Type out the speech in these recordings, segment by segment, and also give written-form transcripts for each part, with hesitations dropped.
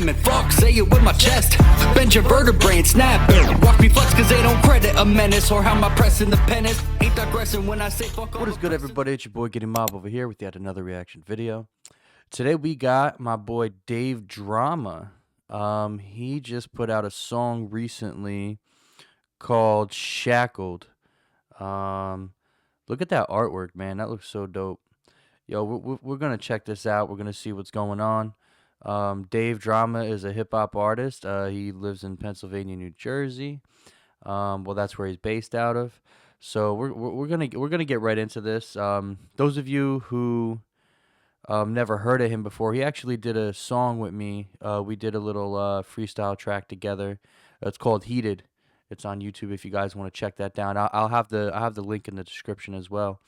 element. Fuck, say it with my chest. Bend your vertebrae and snap. Watch me flex cause they don't credit a menace. Or how am I pressing the penis? Ain't digressing when I say fuck. What is good, everybody? It's your boy Gini-MOB over here with yet another reaction video. Today we got my boy Davedrama. He just put out a song recently called Shackled. Look at that artwork, man. That looks so dope. Yo, we're gonna check this out. We're gonna see what's going on. Davedrama is a hip-hop artist. He lives in Pennsylvania, New Jersey. Well, that's where he's based out of. So we're gonna get right into this. Those of you who never heard of him before, he actually did a song with me. We did a little freestyle track together. It's called Heated. It's on YouTube if you guys want to check that down. I'll have the link in the description as well.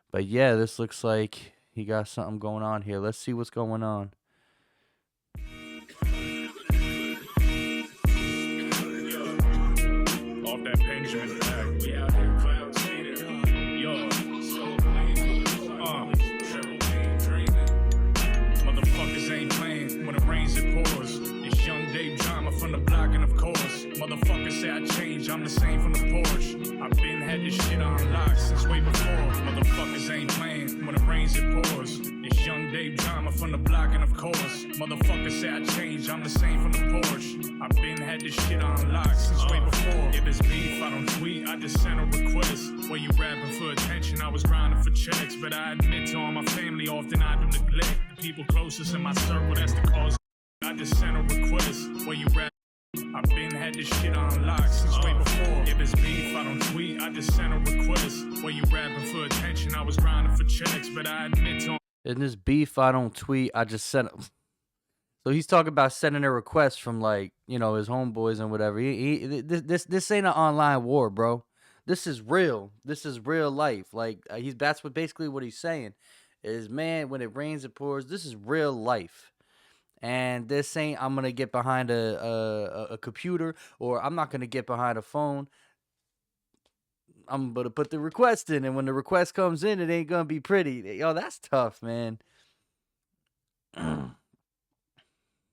But yeah, this looks like he got something going on here. Let's see what's going on. Off that Benjamin back, we out here clouds hated. Yo, motherfuckers ain't playing when it rains it pours. It's young Davedrama from the block, and of course, motherfuckers say I changed. I'm the same from the porch. I've been had this shit on lock since way before. Motherfuckers ain't playing when it rains it pours. It's young Davedrama from the block, and of course, motherfuckers say I changed. I'm the same from the porch. I've been had this shit on lock since way before. If it's beef, I don't tweet, I just send a request. Where you rapping for attention, I was grinding for checks. But I admit to all my family, often I do neglect the people closest in my circle, that's the cause. I just sent a request. Where you rap, I've been had this shit on lock since way before. If it's beef, I don't tweet, I just sent a request. Where you rapping for attention, I was grinding for checks. But I admit to all. In this beef, I don't tweet, I just sent him. So he's talking about sending a request from, like, you know, his homeboys and whatever. This ain't an online war, bro. This is real. This is real life. Like, that's basically what he's saying is, man, when it rains, it pours. This is real life. And this ain't, I'm gonna get behind a computer, or I'm not gonna get behind a phone. I'm gonna put the request in, and when the request comes in, it ain't gonna be pretty. Yo, that's tough, man.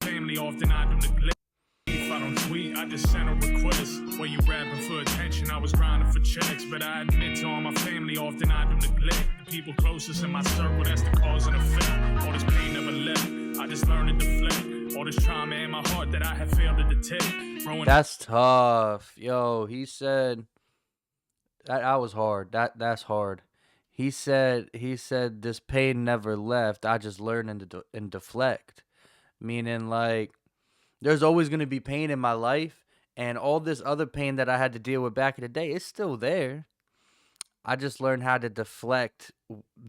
Family often I do neglect. If I don't tweet, I just send a request. Where you rapping for attention, I was grinding for checks. But I admit to all my family often I do neglect the people closest in my circle, that's the cause and effect. All this pain never left, I just learned to deflect. All this trauma in my heart that I have failed to detect. That's tough. Yo, he said that was hard. That's hard. He said this pain never left, I just learned and deflect. Meaning, like, there's always going to be pain in my life, and all this other pain that I had to deal with back in the day, it's still there. I just learned how to deflect,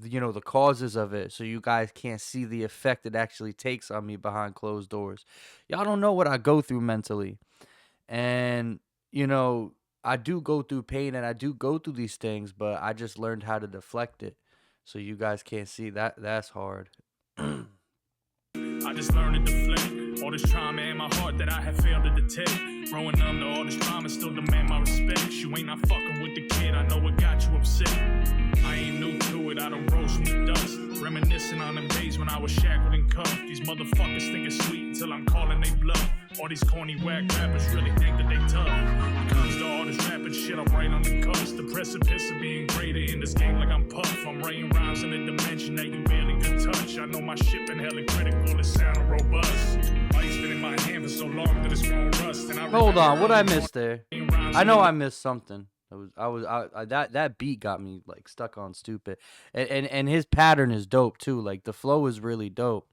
you know, the causes of it, so you guys can't see the effect it actually takes on me behind closed doors. Y'all don't know what I go through mentally. And, you know, I do go through pain, and I do go through these things, but I just learned how to deflect it, so you guys can't see that. That's hard. I just learned to deflect all this trauma in my heart that I have failed to detect. Growing numb to all this trauma still demand my respect. You ain't not fucking with the kid, I know what got you upset. I ain't new to it, I done rose from the dust. Reminiscing on them days when I was shackled and cuffed. These motherfuckers think it's sweet until I'm calling they bluff. All these corny whack rappers really think that they tough. When it comes to all this rapping shit, I'm right on the cusp. The precipice of being greater in this game like I'm Puff. I'm writing rhymes in a dimension that you barely could touch. I know my shit been hella critical, it sounding robust. Ice been in my hand for so long that it's won't rust. And hold on, what I missed there? I know I missed something. That beat got me like stuck on stupid, and his pattern is dope too. Like, the flow is really dope.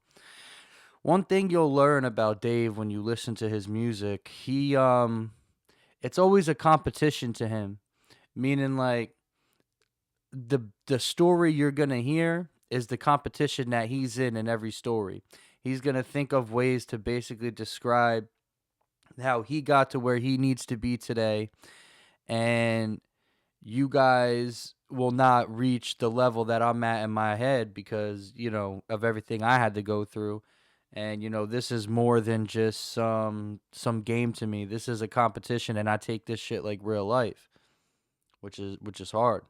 One thing you'll learn about Dave when you listen to his music, it's always a competition to him. Meaning, like, the story you're gonna hear is the competition that he's in every story. He's gonna think of ways to basically describe how he got to where he needs to be today, and you guys will not reach the level that I'm at in my head because, you know, of everything I had to go through. And, you know, this is more than just some game to me. This is a competition, and I take this shit like real life, which is hard.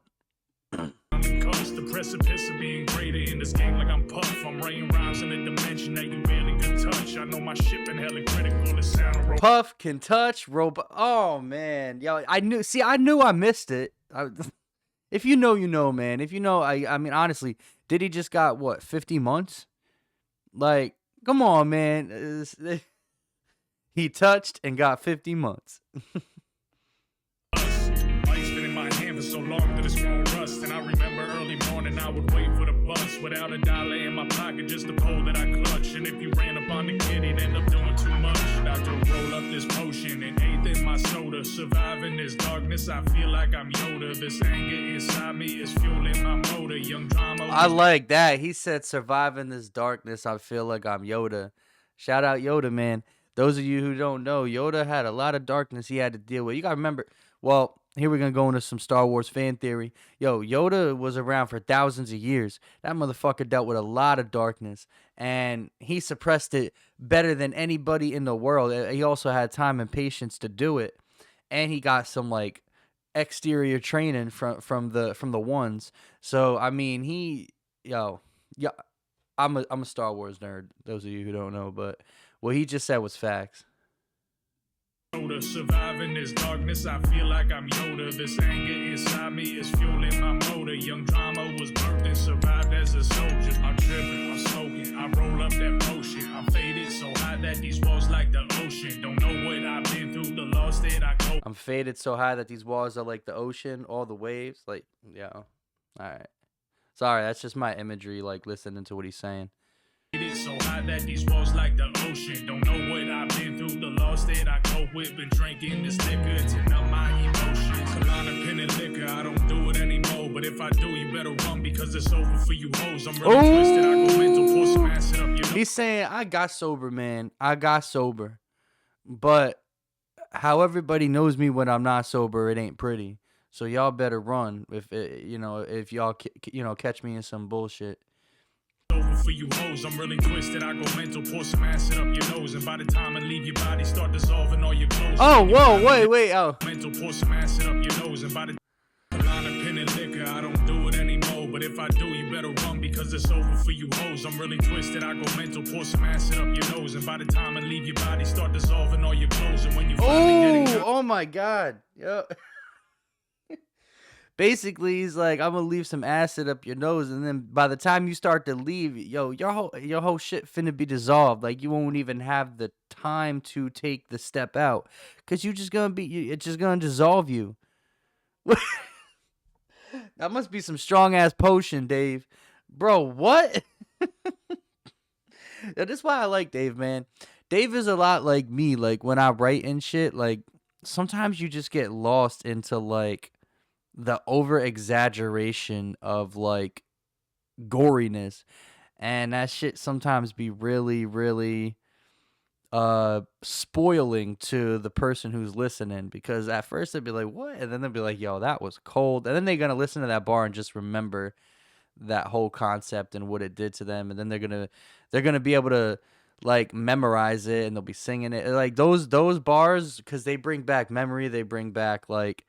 The precipice of being greater in this game like I'm Puff. I'm writing rhymes in a dimension that you barely could touch. I know my ship and hella critical. It sound Puff can touch robot. Oh man, yo, I knew I missed it. If you know, you know, man. If you know, I mean, honestly, did he just got what 50 months? Like, come on, man. He touched and got 50 months. Ice been in my hand for so long that it's won't rust. And I remember early morning I would wait for the bus without a dollar in my pocket, just the pole that I clutch. And if you ran up on the kid, he'd end up doing too much. Doctor roll up this potion and eighth in my soda. Surviving this darkness, I feel like I'm Yoda. This anger inside me is fueling my motor. Young drama. I like that. He said, surviving this darkness, I feel like I'm Yoda. Shout out Yoda, man. Those of you who don't know, Yoda had a lot of darkness he had to deal with. You got to remember, well, here we're going to go into some Star Wars fan theory. Yo, Yoda was around for thousands of years. That motherfucker dealt with a lot of darkness, and he suppressed it better than anybody in the world. He also had time and patience to do it, and he got some, like, exterior training from the ones. So, I mean, I'm a Star Wars nerd, those of you who don't know, but what he just said was facts. Surviving this darkness, I feel like I'm Yoda. This anger inside me is fueling my motor. Young drama was birthed and survived as a soldier. I'm tripping, I'm smoking, I roll up that potion. I'm faded so high that these walls like the ocean. Don't know what I've been through, the loss that I go. I'm faded so high that these walls are like the ocean, all the waves. Like, yeah. All right. Sorry, that's just my imagery, like listening to what he's saying. So high that these walls like the ocean. Don't know what I've been through, the loss that I cope with. Been drinking this liquor to numb my emotions. Kalana pen and liquor, I don't do it anymore. But if I do, you better run because it's over for you hoes. I'm really twisted, I go mental, pour some acid up your. He's saying, I got sober, man. I got sober. But how everybody knows me when I'm not sober, it ain't pretty. So y'all better run if y'all catch me in some bullshit. Over for you hoes, I'm really twisted. I go mental, pour some acid up your nose, and by the time I leave your body, start dissolving all your clothes. Oh, whoa, wait, oh. Mental, pour some acid up your nose, and by the line of pen and liquor, I don't do it anymore. But if I do, you better run because it's over for you hoes. I'm really twisted. I go mental, pour some acid up your nose, and by the time I leave your body, start dissolving all your clothes. And when you finally get oh my God, yo. Basically, he's like, I'm gonna leave some acid up your nose, and then by the time you start to leave, yo, your whole shit finna be dissolved. Like, you won't even have the time to take the step out, cause it's just gonna dissolve you. That must be some strong ass potion, Dave. Bro, what? This is why I like Dave, man. Dave is a lot like me. Like, when I write and shit, like, sometimes you just get lost into, like, the over exaggeration of, like, goriness, and that shit sometimes be really, really spoiling to the person who's listening, because at first they'd be like, what? And then they'll be like, yo, that was cold. And then they're gonna listen to that bar and just remember that whole concept and what it did to them, and then they're gonna be able to, like, memorize it, and they'll be singing it, like, those bars, because they bring back memory. They bring back, like,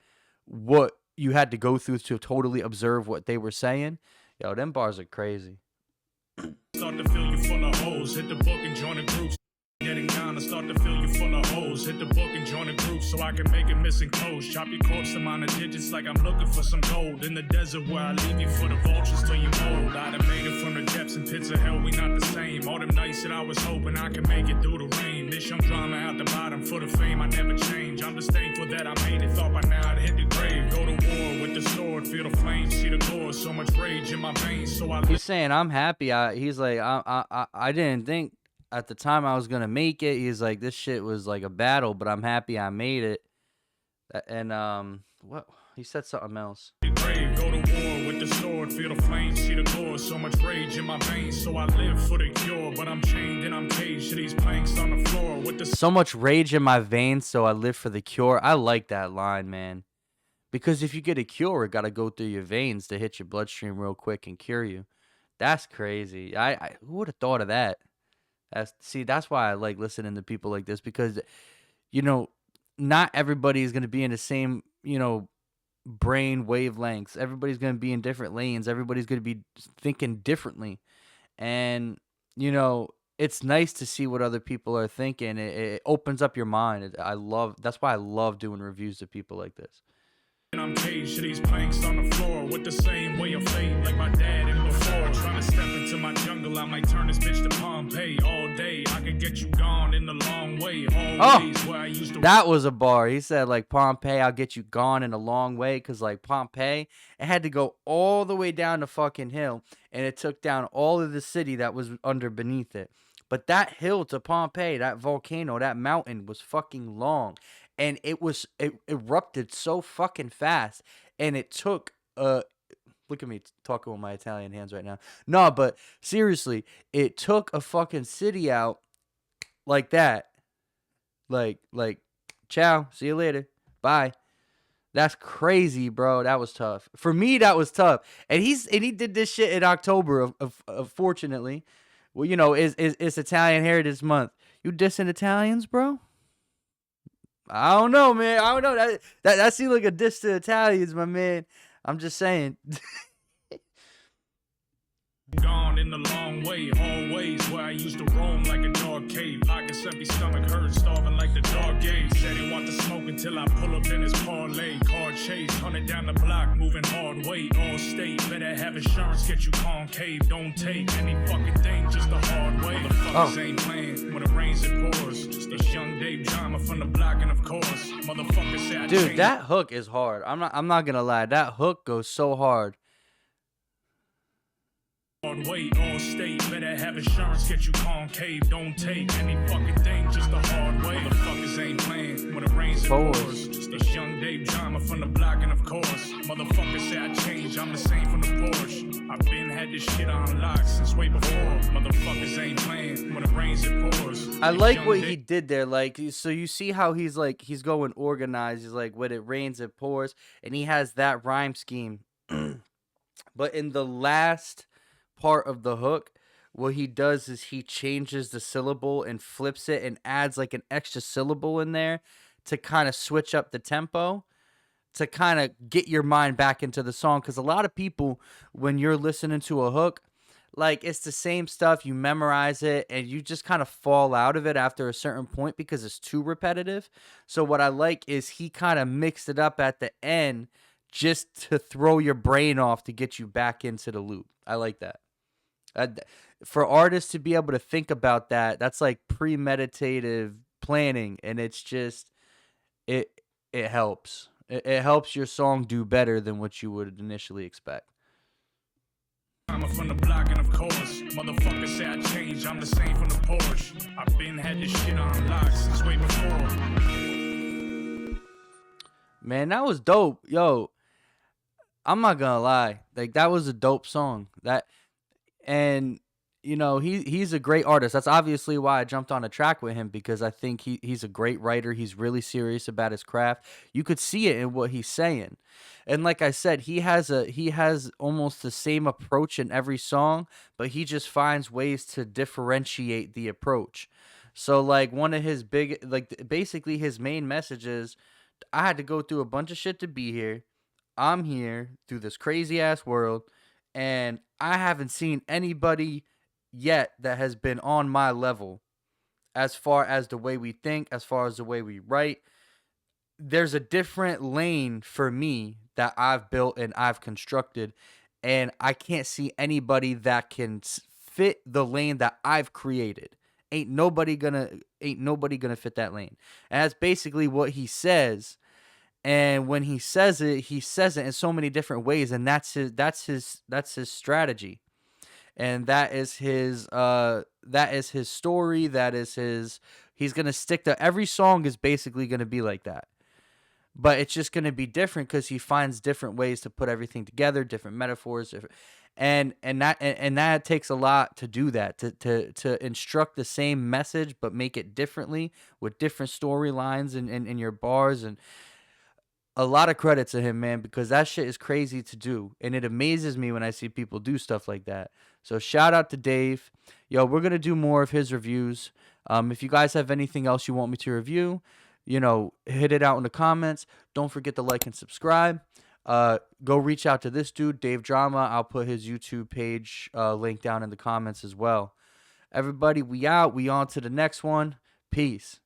what you had to go through to totally observe what they were saying. Yo, them bars are crazy. Start to fill you full of hoes. Hit the book and join a group. Getting down to start to fill you full of hoes. Hit the book and join a group so I can make it missing clothes. Chop your corpse amount of digits like I'm looking for some gold. In the desert where I leave you for the vultures till you mold. I'd have made it from the depths and pits of hell, we not the same. All them nights that I was hoping I could make it through the rain. This young drama out the bottom for the fame, I never change. I'm just thankful that I made it. Thought by now I'd hit the grave. Go to war with the sword, feel the flames, see the gore. So much rage in my veins, so I. He's saying, I'm happy. He's like, I didn't think at the time I was gonna make it. He's like, this shit was like a battle, but I'm happy I made it. And what he said something else. Grave, go to war with the sword, feel the flames, see the gore. So much rage in my veins, so I live for the cure. But I'm chained and I'm caged to these planks on the floor with the. So much rage in my veins, so I live for the cure. I like that line, man. Because if you get a cure, it gotta go through your veins to hit your bloodstream real quick and cure you. That's crazy. I who would have thought of that? That's why I like listening to people like this, because, you know, not everybody is going to be in the same, you know, brain wavelengths. Everybody's going to be in different lanes. Everybody's going to be thinking differently. And, you know, it's nice to see what other people are thinking. It opens up your mind. That's why I love doing reviews of people like this. And I'm caged to these planks on the floor with the same way of fate, like my dad and before. Trying to step into my jungle, I might turn this bitch to Pompeii all day. I could get you gone in the long way, always where I used to. That was a bar. He said, like, Pompeii, I'll get you gone in a long way, because, like, Pompeii, it had to go all the way down the fucking hill, and it took down all of the city that was beneath it. But that hill to Pompeii, that volcano, that mountain was fucking long. And it erupted so fucking fast. And it took, look at me talking with my Italian hands right now. No, but seriously, it took a fucking city out like that. Like, ciao, see you later, bye. That's crazy, bro. That was tough. For me, that was tough. And he did this shit in October, of fortunately. Well, you know, it's Italian Heritage Month. You dissing Italians, bro? I don't know, man. I don't know. That seems like a diss to Italians, my man. I'm just saying. Gone in the long way, always where I used to roam like a dog cave. Pockets empty, stomach hurt, starving like the dog gave. Said he want to smoke until I pull up in his parlay. Car chase, 100 down the block, moving hard weight. All state, better have insurance, get you concave. Don't take any fucking thing, just the hard way. Motherfuckers ain't playing when it rains it pours. It's young Davedrama from the block, and of course, motherfuckers say I Dude, changed. that hook is hard. I'm not gonna lie. That hook goes so hard. Wait, all state, better have insurance, get you concave. Don't take any fucking thing, just the hard way. Motherfuckers ain't playing when it rains it pours. It's young Davedrama from the block, and of course, motherfuckers say I changed, I'm the same from the Porsche. I've been had this shit on lock since way before. Motherfuckers ain't playing when it rains it pours. I like what he did there. Like, so you see how he's going organized. He's like, when it rains, it pours, and he has that rhyme scheme. But in the last part of the hook, what he does is he changes the syllable and flips it and adds like an extra syllable in there to kind of switch up the tempo, to kind of get your mind back into the song. Because a lot of people, when you're listening to a hook, like, it's the same stuff, you memorize it and you just kind of fall out of it after a certain point because it's too repetitive. So what I like is he kind of mixed it up at the end just to throw your brain off, to get you back into the loop. I like that. For artists to be able to think about that, that's like premeditative planning, and it's just it helps. It helps your song do better than what you would initially expect. I'm from the block, and of course, motherfuckers say I changed, I'm the same from the Porsche. I've been had this shit on lock since way before. Man, that was dope. Yo, I'm not gonna lie, like, that was a dope song. And you know, he's a great artist. That's obviously why I jumped on a track with him, because I think he's a great writer. He's really serious about his craft. You could see it in what he's saying. And like I said, he has almost the same approach in every song, but he just finds ways to differentiate the approach. So like, one of his basically his main message is, I had to go through a bunch of shit to be here. I'm here through this crazy ass world, and I haven't seen anybody yet that has been on my level as far as the way we think, as far as the way we write. There's a different lane for me that I've built and I've constructed, and I can't see anybody that can fit the lane that I've created. Ain't nobody gonna fit that lane. And that's basically what he says. And when he says it in so many different ways, and that's his strategy. And that is his story, he's going to stick to every song is basically going to be like that. But it's just going to be different because he finds different ways to put everything together, different metaphors, and that takes a lot to do that, to instruct the same message but make it differently with different storylines in your bars. And a lot of credit to him, man, because that shit is crazy to do. And it amazes me when I see people do stuff like that. So shout out to Dave. Yo, we're going to do more of his reviews. If you guys have anything else you want me to review, you know, hit it out in the comments. Don't forget to like and subscribe. Go reach out to this dude, Davedrama. I'll put his YouTube page link down in the comments as well. Everybody, we out. We on to the next one. Peace.